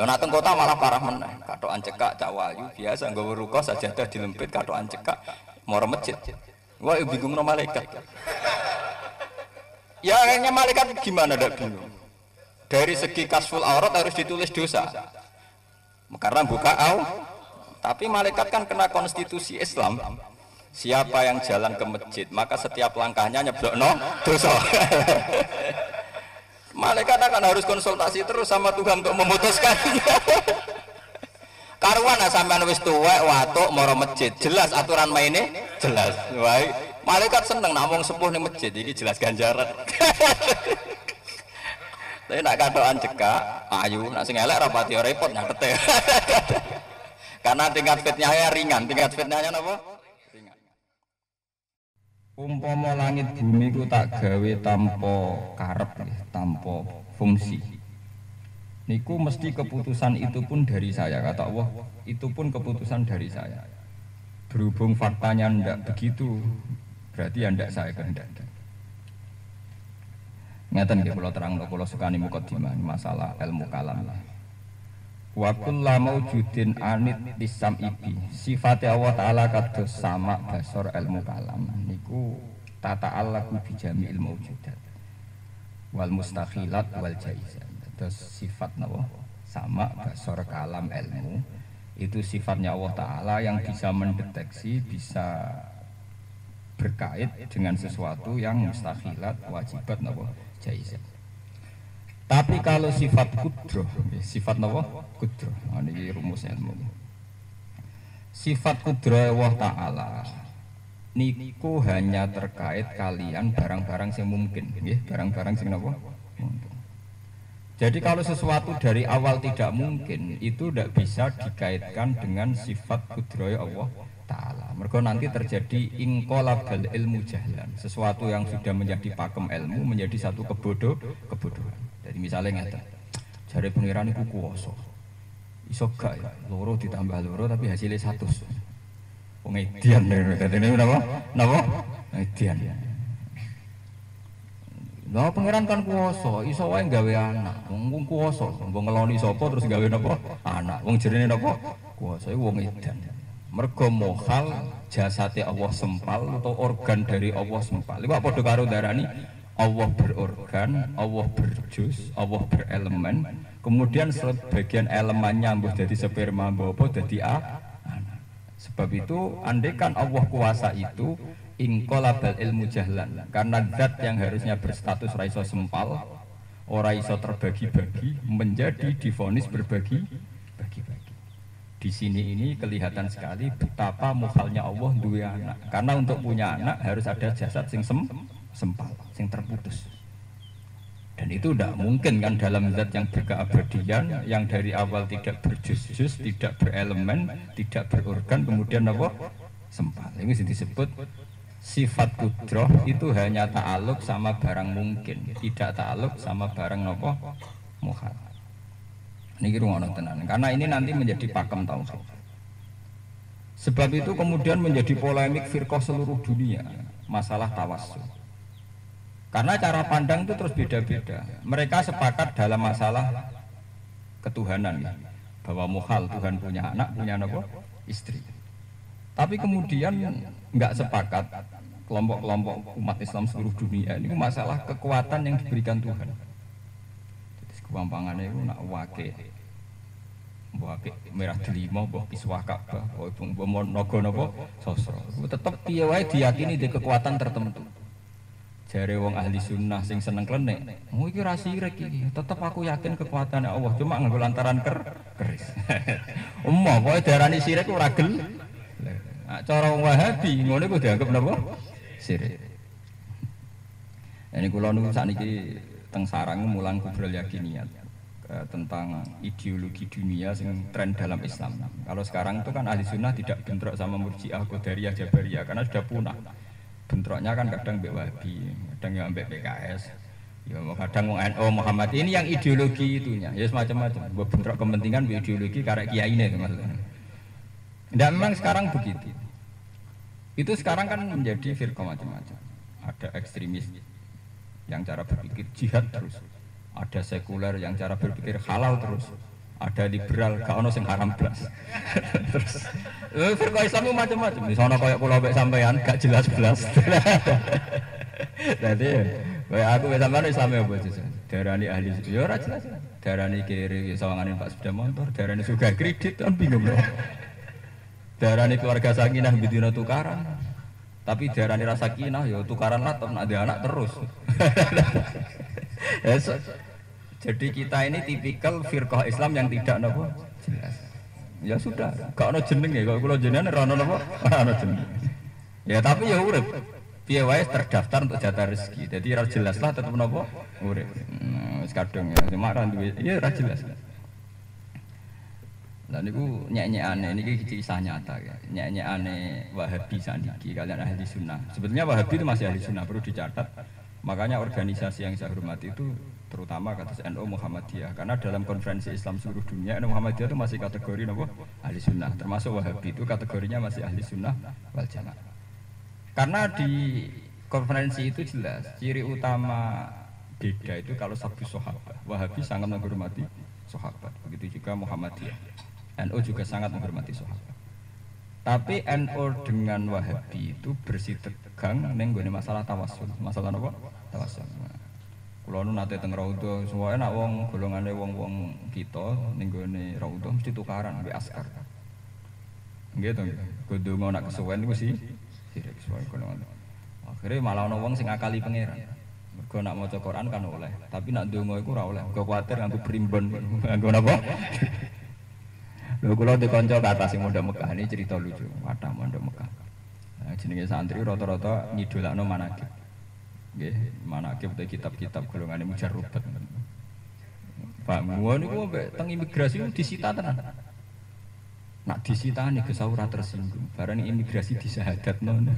Lho nak teng kota malah parah meneh. Katokan cekak cak wayu biasa nggawa ruko sajadah dilempit katokan cekak moro masjid. Wah, bingungno malaikat. Ya kayaknya malaikat gimana ndak bingung. Dari segi kasful aurat harus ditulis dosa. Karena buka tapi malaikat kan kena konstitusi Islam. Siapa yang jalan ke masjid, maka setiap langkahnya nyeblokno dosa. Malaikat akan harus konsultasi terus sama Tuhan untuk memutuskan. Karuan sampean wis tuwek watuk mara masjid, jelas aturan maine, jelas. Wae, malaikat seneng namung sepuh ning masjid iki jelas ganjaran. Tapi nak katokan cekak, ayu, nak sing elek rapati repot nyatete. Karena tingkat fitnahnya ringan, tingkat fitnahnya apa? Ringan. Umpama langit bumi ku tak gawe tanpa karep, tanpa fungsi. Niku mesti keputusan itu pun dari saya, kata Allah, itu pun keputusan dari saya. Berhubung faktanya ndak begitu, berarti ya ndak saya kehendaki. Ngeten nggih kula terangno kula sukani mukadimah masalah ilmu kalam lah. Wa kullu maujudin anit lisam ibi. Sifat Allah taala kados sama basor ilmu kalam. Niku tata Allah bi jami'il maujudat. Wal mustakhilat wal jaizat. Terus sifat napa? Sama basor kalam ilmu. Itu sifatnya Allah taala yang bisa mendeteksi, bisa berkait dengan sesuatu yang mustakhilat, wajibat napa? Jaizat. Tapi kalau sifat kudroh, sifat napa? Kudroh. Ini rumus ilmu. Sifat kudroh Allah Ta'ala niku hanya terkait kalian barang-barang yang mungkin, barang-barang yang napa? Mungkin. Jadi kalau sesuatu dari awal tidak mungkin, itu tidak bisa dikaitkan dengan sifat kudroh Allah Ta'ala. Mergo nanti terjadi inqalabal ilmu jahlan. Sesuatu yang sudah menjadi pakem ilmu menjadi satu kebodohan. Jadi misalnya ngata, jare pengiran iku kuwasa. Iso gak ya, loro ditambah loro tapi hasilnya 100. Wong edian dadi napa? Napa? Edian. Lah pengiran kan kuwasa, iso wae gawe anak. Wong kuwasa, mbok ngeloni sapa terus gawe napa? Anak. Wong jerene napa? Kuwasa iku wong edian. Mergo mohal jasate Allah sempal atau organ dari Allah sempal. Iku padha karo darani Allah berorgan, Allah berjus, Allah berelemen. Kemudian sebagian elemennya mbuh dadi sperma, mbuh apa dadi anak. Sebab itu andaikan Allah kuasa itu inqalabal ilmu jahlan. Karena zat yang harusnya berstatus ora iso sempal, ora iso terbagi-bagi menjadi divonis berbagi-bagi. Di sini ini kelihatan sekali betapa mukhalnya Allah duwe anak. Karena untuk punya anak harus ada jasad sing sempal, sing terputus. Dan itu tidak mungkin kan dalam zat yang berkeabadian, yang dari awal tidak berjus-jus, tidak berelemen, tidak berorgan, kemudian apa? Sempal. Ini disebut sifat kudroh itu hanya ta'aluk sama barang mungkin, tidak ta'aluk sama barang apa? Muhal. Ini rungono tenan. Karena ini nanti menjadi pakem tauhid. Sebab itu kemudian menjadi polemik firqah seluruh dunia masalah tawassul. Karena cara pandang itu terus beda-beda. Mereka sepakat dalam masalah ketuhanan bahwa muhal Tuhan punya anak, punya apa? Istri. Tapi kemudian enggak sepakat kelompok-kelompok umat Islam seluruh dunia ini masalah kekuatan yang diberikan Tuhan. Kewampangannya itu nak wake merah delima, mbok iswah Ka'bah, mbok naga napa sosro. Tetep piye wae diyakini di kekuatan tertentu. Jare wong ahli sunnah sing seneng klenik, "Oh iki ra sirik iki, tetep aku yakin kekuatan Allah, cuma nganggo lantaran keris." Pokoke diarani sirik ora gel. Nah, cara wong Wahabi ngono iku dianggap napa? Sirik. Ini kula niku sakniki teng sarang mulang kubrol yakiniyat tentang ideologi dunia yang tren dalam Islam. Kalau sekarang itu kan ahli sunnah tidak bentrok sama Murji'ah, Qadariyah, Jabariyah karena sudah punah. Bentroknya kan kadang mbek Wahabi, kadang yang mbek PKS, ya kadang wong NU Muhammad. Ini yang ideologi itunya, ya semacam-macam. Bentrok kepentingan ideologi karek kiyaine maksudnya. Dan memang sekarang begitu. Itu sekarang kan menjadi firqah macam-macam. Ada ekstremis yang cara berpikir jihad terus, ada sekuler yang cara berpikir halal terus, ada liberal, gak ono sing haram blas. Terus firqah Islam itu macam-macam. Di sana kayak pulau mbek sampean gak jelas blas. Jadi kayak aku mbek sampean Islam apa sih? Darani ahli ya ora jelas. Darani kiri sawangane Pak sepeda motor, darani sugih kredit kan bingung lho. Darani keluarga sakinah bidina tukaran. Tapi darani rasa kinah ya tukaran lah nak ada anak terus. Jadi kita ini tipikal firqah Islam yang tidak nopo jelas. Ya sudah, gak ono jenenge kok kula jenengan ora ono napa? Ora ono jeneng. Ya tapi ya urip. Piye wae terdaftar untuk jatah rezeki. Jadi ora jelas lah tetep napa? Urip. Wis kadung ya, cuma ora duwe ya ora jelas. Lah niku nyek-nyekane niki kisah nyata ya. Nyek-nyekane Wahabi saniki kalian ahli sunnah. Sebetulnya Wahabi itu masih ahli sunnah, perlu dicatat. Makanya organisasi yang saya hormati itu terutama kata NU Muhammadiyah, karena dalam konferensi Islam seluruh dunia NU Muhammadiyah itu masih kategori apa? Ahli sunnah, termasuk Wahabi itu kategorinya masih ahli sunnah wal jamaah. Karena di konferensi itu jelas ciri utama beda itu kalau sabtu sahabat. Wahabi sangat menghormati sahabat, begitu juga Muhammadiyah. NU juga sangat menghormati sahabat. Tapi NU dengan Wahabi itu bersih tegang nenggone masalah tawasul. Masalah apa? Tawasul. Kulo nu nate teng raudhah, suwae nak wong golongane wong-wong kita ning gone raudhah mesti tukaran mbek askar. Nggih to, kudungo nak kesuwen niku sih sirik suwae golongan. Akhire malah ana wong sing akali pangeran. Mergo nak maca Quran kan oleh, tapi nak ndonga iku ora oleh. Mergo kuwatir nganggo primbon. Nganggo napa? Lho kula dikonco kata sing mondok Mekah ini cerita lucu, wadah mondok Mekah. Jenenge santri rata-rata ngidolakno manakib. Nggih, manakib te kitab-kitab golongane mujarrubat. Pak Muwa niku mbek teng imigrasi disita tenan. Nak disitane Gus ora tersinggung, bareng imigrasi disahadatno.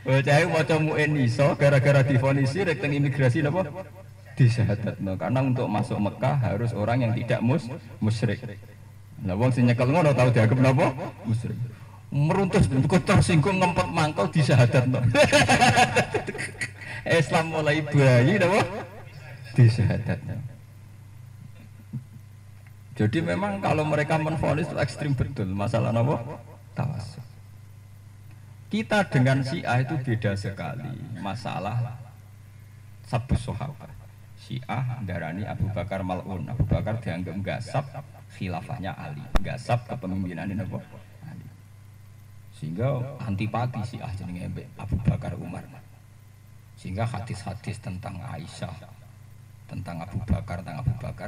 Wajahe maca muin iso gara-gara difonisi rek teng imigrasi napa? Disahadatno. Karena untuk masuk Mekah harus orang yang tidak musyrik. Lah wong sing nyekel ngono tau dianggap napa? Musyrik. Meruntus bentuk tersinggung ngempet mangkal disahadatno. Islam mulai bayi napa? Disahadatno. Jadi memang kalau mereka menvonis itu ekstrim betul masalah napa? Tawasul. Kita dengan Syiah itu beda sekali masalah sabtu sahabat. Syiah darani Abu Bakar mal'un. Abu Bakar dianggap gasap khilafahnya Ali, gasap kepemimpinan Abu Ali. Sehingga antipati Syiah jenenge Abu Bakar Umar. Sehingga hadis-hadis tentang Aisyah, tentang Abu Bakar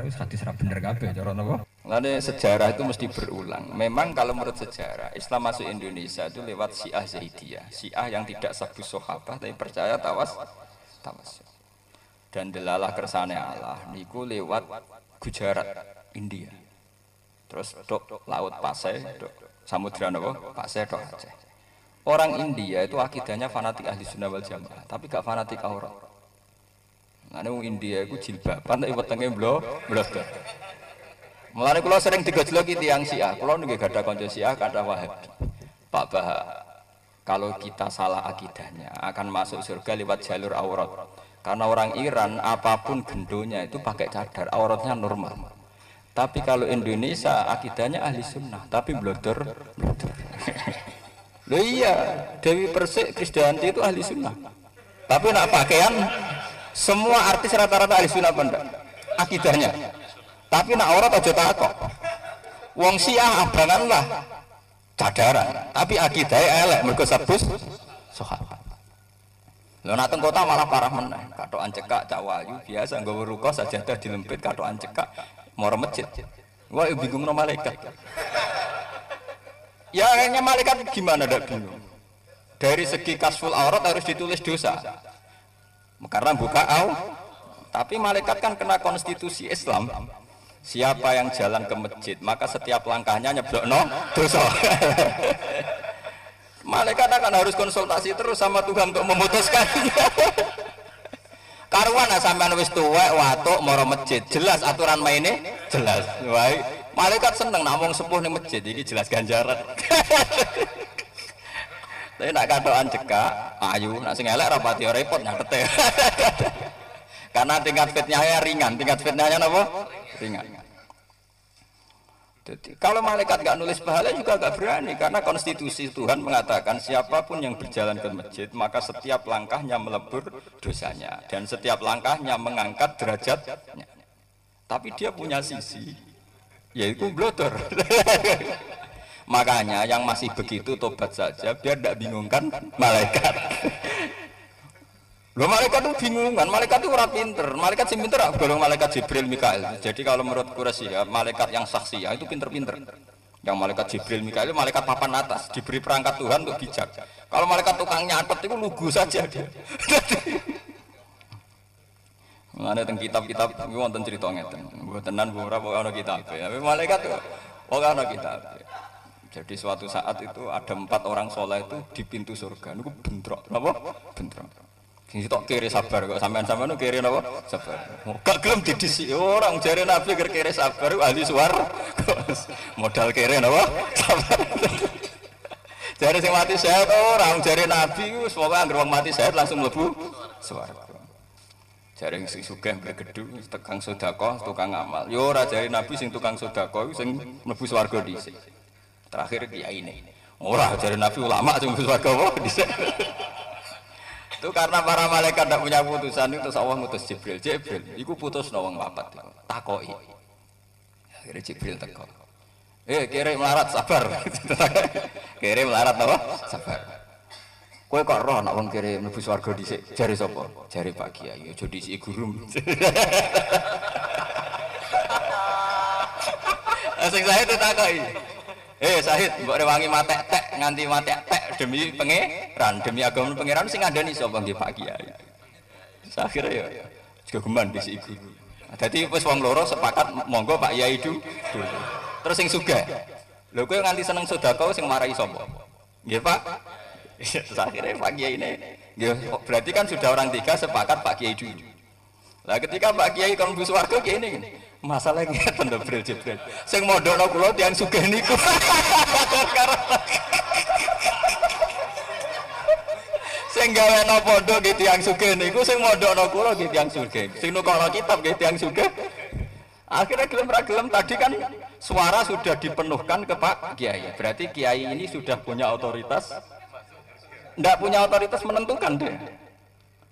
itu hadis ra bener kabeh cara napa? Lane sejarah itu mesti berulang. Memang kalau menurut sejarah Islam masuk Indonesia itu lewat Syiah Zaidiyah. Syiah yang tidak sabu sahabat tapi percaya tawasul. Dan delalah kersane Allah niku lewat Gujarat, India. Terus dok laut Pasai, dok samudra napa? Pasai dok Aceh. Orang India itu akidahnya fanatik ahli sunnah wal jamaah, tapi gak fanatik aurat. Ngene wong India iku jilbaban tapi wetenge blodor. Mulane kula sering digojloki tiyang Syiah. Kula nggih gadah kanca Syiah, kathah Wahabi. Pak Bah, kalau kita salah akidahnya akan masuk surga lewat jalur aurat. Karena orang Iran apapun gendonya itu pakai cadar, auratnya normal. Tapi kalau Indonesia akidahnya ahli sunnah, tapi blodor. Loh iya, Dewi Persik, Krisdayanti itu ahli sunnah. Tapi nak pakaian, semua artis rata-rata ahli sunnah benda akidahnya. Tapi nak aurat aja takok. Wong Syiah abangan lah cadaran, tapi akidahnya elek mergo sabus sahabat. Lho nak teng kota malah parah meneh. Katokan cekak cak wayu biasa nggawa ruko sajadah dilempit katokan cekak moro masjid. Wah bingungno malaikat. Ya kayaknya malaikat gimana ndak bingung. Dari segi kasful aurat harus ditulis dosa. Karena buka tapi malaikat kan kena konstitusi Islam. Siapa yang jalan ke masjid, maka setiap langkahnya nyeblokno dosa. Malaikat akan harus konsultasi terus sama Tuhan untuk memutuskan. Karuan sampean wis tuwek watuk moro masjid, jelas aturan mainnya, jelas. Wae, malaikat seneng namung sepuh ning masjid iki jelas ganjaran. Tapi nak katokan cekak, ayu, nak sing elek rapati repot nyatete. Karena tingkat fitnahnya ringan, tingkat fitnahnya apa? ringan. Jadi, kalau malaikat nggak nulis pahala juga nggak berani karena konstitusi Tuhan mengatakan siapapun yang berjalan ke masjid maka setiap langkahnya melebur dosanya dan setiap langkahnya mengangkat derajatnya. Tapi dia punya sisi yaitu blodor. Makanya yang masih begitu tobat saja biar tidak bingungkan malaikat. Loh malaikat itu bingungan, malaikat itu ora pinter. Malaikat sing pinter golong malaikat Jibril Mikail. Jadi kalau menurut Quraisy ya, malaikat yang saksi ya itu pinter-pinter. Yang malaikat Jibril Mikail malaikat papan atas, diberi perangkat Tuhan untuk bijak. Kalau malaikat tukang nyatet itu lugu saja dia. Mengenai tentang kitab-kitab itu wonten cerita ngeten. Mbotenan beberapa ana kitab ya. Malaikat ora ana kitab. Jadi suatu saat itu ada 4 orang soleh itu di pintu surga. Niku bentrok, apa? Bentrok. Sing sitok kere sabar kok sampean-sampean nu kere napa? Sabar. Gak gelem didisi orang jare Nabi kere sabar ahli suara. Modal kere napa? Sabar. Jare sing mati sehat orang jare Nabi wis pokoke anggere wong mati sehat langsung mlebu swarga. Jare sing sugih bergedu tukang sedekah, tukang amal. Yo ora jare Nabi sing tukang sedekah sing mlebu swarga dhisik. Terakhir kiai ini. Ora jare Nabi ulama sing mlebu swarga apa dhisik. Itu karena para malaikat tidak punya putusan itu terus Allah ngutus Jibril. Jibril, iku putus wong wapat takoki. Akhirnya Jibril teko. Kere melarat sabar. Kere melarat apa? Sabar. Kowe kok roh nek wong kere mlebu swarga dhisik. Jare sapa? Jare Pak Kiai. Aja dhisiki guru. Sing saya ditakoki. Sahid, mbok rewangi matek-tek nganti matek-tek demi pangeran, demi agama pangeran sing ngandani sapa nggih Pak Kiai. Akhire ya juga geman disi iku. Dadi wis wong loro sepakat monggo Pak Kiai dulu. Terus sing sugih. Lho kowe nganti seneng sedekah sing marahi sapa? Nggih Pak. Terus akhire Pak Kiai ini nggih berarti kan sudah orang 3 sepakat Pak Kiai dulu. Lah ketika Pak Kiai kon mlebu swarga ki ngene. Masalahnya ngeten to Jibril. Sing mondhono kula tiyang sugih niku. Sing gaweno pondok nggih tiyang sugih niku, sing mondhono kula nggih tiyang sugih. Sing nukono kitab nggih tiyang sugih. Akhirnya gelem ra gelem tadi kan suara sudah dipenuhkan ke Pak Kiai. Berarti Kiai ini sudah punya otoritas. Enggak punya otoritas menentukan deh.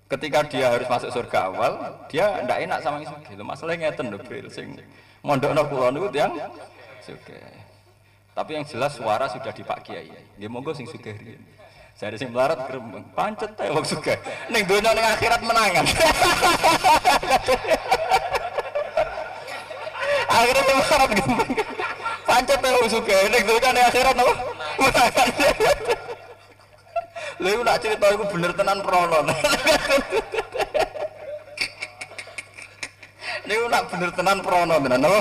Ketika dia harus masuk surga awal, dia ndak enak sama isu. Gitu. Masalahnya ngeten lho, Bril sing mondokno kula niku tiyang sugih. Tapi yang jelas suara sudah di Pak Kiai. Nggih monggo sing sugih riyen. Jare sing melarat gremeng, pancet ae wong sugih. Ning donya ning akhirat menangan. Akhirnya sing melarat gremeng. Pancet ae wong sugih ning donya ning akhirat napa? Menangan. Lha nak cerita iku bener tenan prono. Niku nak bener tenan prono tenan apa?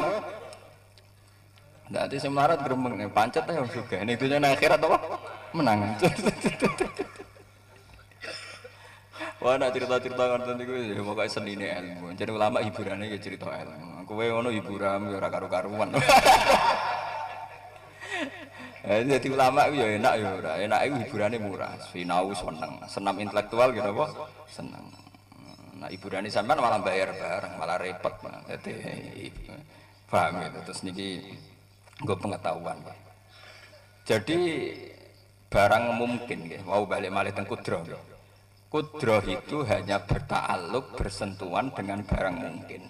Dadi sing melarat gremeng pancet ae wong sugih. Ning dunya nang akhirat apa? Menang. Wah nak cerita-cerita ngoten niku ya pokoke senine ilmu. Jadi ulama hiburane ya cerita ilmu. Kowe ngono hiburan ya ora karo-karuan. Jadi ulama itu ya enak ya ora. Enak itu hiburannya murah. Sinau senam intelektual gitu apa? Senang. Nah hiburannya sampean malah bayar bareng, malah repot. Jadi paham gitu. Terus niki nggo pengetahuan. Jadi barang mungkin ya, mau balik malih teng kudroh. Kudroh itu hanya berta'alluq bersentuhan dengan barang mungkin.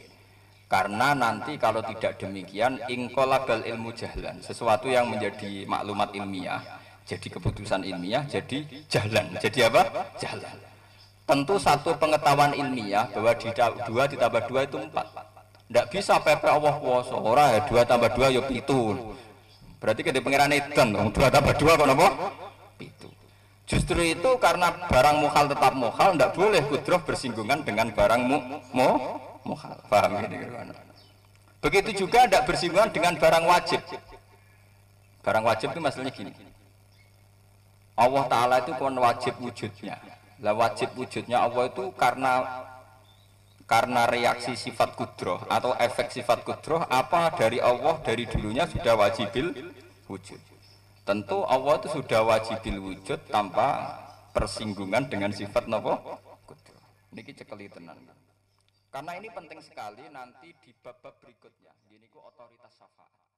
Karena nanti kalau tidak demikian ingkolabal ilmu jahlan, sesuatu yang menjadi maklumat ilmiah jadi keputusan ilmiah jadi jahlan. Jadi apa? Jahlan. Tentu satu pengetahuan ilmiah bahwa 2 ditambah 2 itu 4. Tidak bisa pepe Allah kuasa. Ora ya 2 tambah 2 ya 7. Berarti ketika pengiran edan 2 tambah 2 kok napa? 7. Justru itu karena barang mukhal tetap mukhal, tidak boleh kudroh bersinggungan dengan barang mukhal. Paham ini kan? Begitu juga tidak bersinggungan dengan barang wajib. Barang wajib itu masalahnya gini. Allah Ta'ala itu kan wajib wujudnya. Lah wajib wujudnya Allah itu karena reaksi sifat kudroh atau efek sifat kudroh apa dari Allah dari dulunya sudah wajibil wujud. Tentu Allah itu sudah wajibil wujud tanpa persinggungan dengan sifat napa kudroh. Niki cekeli tenan. Karena ini penting sekali nanti di bab-bab berikutnya. Gini ku otoritas syafaat.